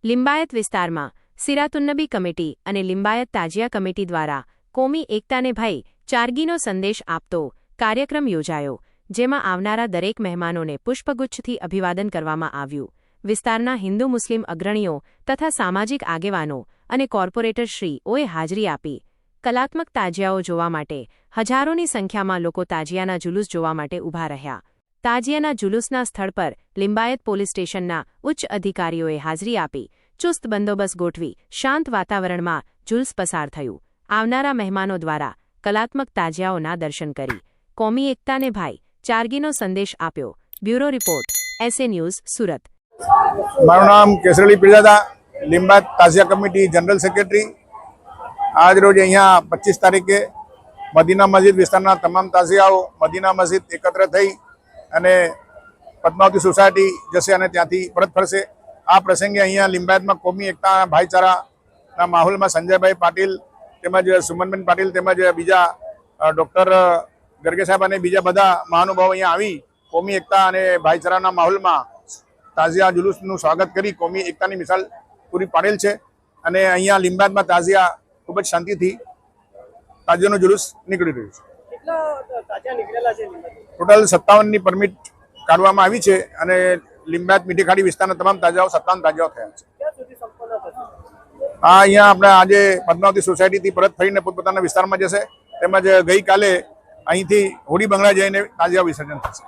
લિંબાયત વિસ્તારમાં સિરાતુન્નબી કમિટી અને લિંબાયત તાજિયા કમિટી દ્વારા કોમી એકતાને ભાઈ ચારગીનો સંદેશ આપતો કાર્યક્રમ યોજાયો, જેમાં આવનારા દરેક મહેમાનોને પુષ્પગુચ્છથી અભિવાદન કરવામાં આવ્યું. વિસ્તારના હિન્દુ મુસ્લિમ અગ્રણીઓ તથા સામાજિક આગેવાનો અને કોર્પોરેટરશ્રીઓએ હાજરી આપી. કલાત્મક તાજિયાઓ જોવા માટે હજારોની સંખ્યામાં લોકો તાજિયાના જુલુસ જોવા માટે ઊભા રહ્યા. તાજિયાના જુલુસના સ્થળ પર લિંબાયત પોલીસ સ્ટેશનના ઉચ્ચ અધિકારીઓએ હાજરી આપી ચુસ્ત બંદોબસ્ત ગોઠવી શાંત વાતાવરણમાં જુલુસ પસાર થયું. આવનારા મહેમાનો દ્વારા કલાત્મક તાજિયાઓના દર્શન કરી કોમી એકતાને ભાઈ ચારગીનો સંદેશ આપ્યો. Bureau report, SA news, Surat. મારું નામ કેસરલી પીરજાદા, લિંબાયત તાજિયા કમિટી જનરલ સેક્રેટરી. આજ રોજ અહીંયા 25 તારીખે મદીના મસ્જિદ વિસ્તારના તમામ તાજિયાઓ મદીના મસ્જિદ એકત્ર થઈ અને પદ્માવતી સોસાયટી જશે અને ત્યાંથી પરત ફરશે. આ પ્રસંગે અહીંયા લિંબાયતમાં કોમી એકતા ભાઈચારાના માહોલમાં સંજયભાઈ પાટીલ તેમજ સુમનબેન પાટીલ તેમજ બીજા ડૉક્ટર ગરગે સાહેબ અને બીજા બધા મહાનુભાવો અહીંયા આવી કોમી એકતા અને ભાઈચારાના માહોલમાં તાજિયા જુલુસનું સ્વાગત કરી કોમી એકતાની મિસાલ પૂરી પાડેલ છે. અને અહીંયા લિંબાયતમાં તાજિયા ખૂબ જ શાંતિથી તાજિયાનું જુલુસ નીકળી રહ્યું છે. ટોટલ 57ની પરમિટ કાઢવામાં આવી છે અને લિંબાયત મીઠીખાડી વિસ્તારના તમામ તાજાઓ 57 તાજાઓ થયા છે. અહીંયા આપણે આજે પદ્માવતી સોસાયટીથી પરત ફરીને પોતપોતાના વિસ્તારમાં જશે, તેમજ ગઈકાલે અહીંથી હોડી બંગલા જઈને તાજિયા વિસર્જન થશે.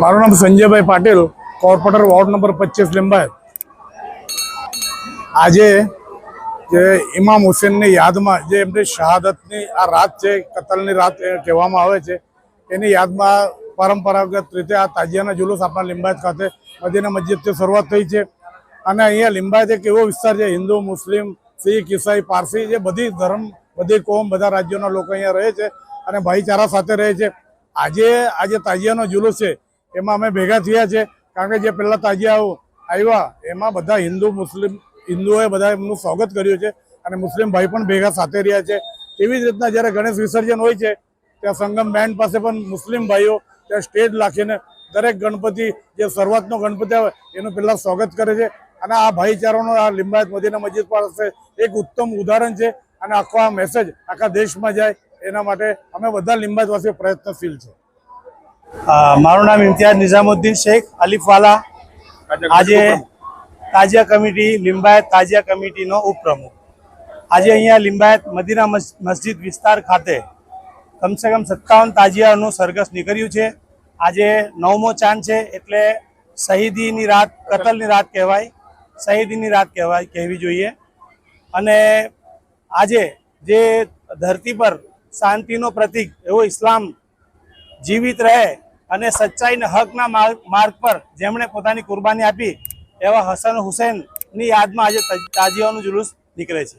મારું નામ Sanjaybhai Patil, corporator ward number 25 Limbayat. આજે જે ઇમામ હુસેનની યાદમાં જે એમની શહાદતની આ રાત છે, કતલની રાત કહેવામાં આવે છે, એની યાદમાં પરંપરાગત રીતે આ તાજિયાના જુલુસ આપણા લિંબાયત ખાતે મદીના મસ્જિદથી શરૂઆત થઈ છે. અને અહીંયા લિંબાયત એક એવો વિસ્તાર છે, હિન્દુ મુસ્લિમ શીખ ઈસાઈ પારસી જે બધી ધર્મ બધી કોમ બધા રાજ્યોના લોકો અહીંયા રહે છે અને ભાઈચારા સાથે રહે છે. આજે તાજિયાનો જુલુસ છે એમાં અમે ભેગા થયા છે, કારણ કે જે પહેલાં તાજિયાઓ આવ્યા એમાં બધા હિન્દુઓએ બધા એમનું સ્વાગત કર્યું છે અને મુસ્લિમ ભાઈ પણ ભેગા સાથે રહ્યા છે. એવી જ રીતના જ્યારે ગણેશ વિસર્જન હોય છે ત્યાં સંગમ બેન્ડ પાસે પણ મુસ્લિમ ભાઈઓ ત્યાં સ્ટેજ રાખીને દરેક ગણપતિ જે શરૂઆતનો ગણપતિ આવે એનું પહેલાં સ્વાગત કરે છે. અને આ ભાઈચારાનો આ લિંબાયત મદીના મસ્જિદ પાસે એક ઉત્તમ ઉદાહરણ છે અને આખો આ મેસેજ આખા દેશમાં જાય એના માટે અમે બધા લિંબાયતવાસીઓ પ્રયત્નશીલ છે. મારું નામ ઇમ્તિયાઝ નિઝામુદ્દીન શેખ અલીફવાલા, આજે તાજિયા કમિટી લિંબાયત તાજિયા કમિટીનો ઉપપ્રમુખ. આજે અહીંયા લિંબાયત મદીના મસ્જિદ વિસ્તાર ખાતે કમસે કમ 57 તાજિયાનું સરઘસ નીકળ્યું છે. આજે 9મો ચાંદ છે એટલે શહીદીની રાત, કતલની રાત કહેવાય, શહીદીની રાત કહેવી જોઈએ. અને આજે જે ધરતી પર શાંતિનો પ્રતીક એવો ઇસ્લામ જીવિત રહે અને સચ્ચાઈના હકના માર્ગ પર જેમણે પોતાની કુરબાની આપી એવા હસન હુસૈનની યાદમાં આજે તાજિયાનું જુલુસ નીકળે છે.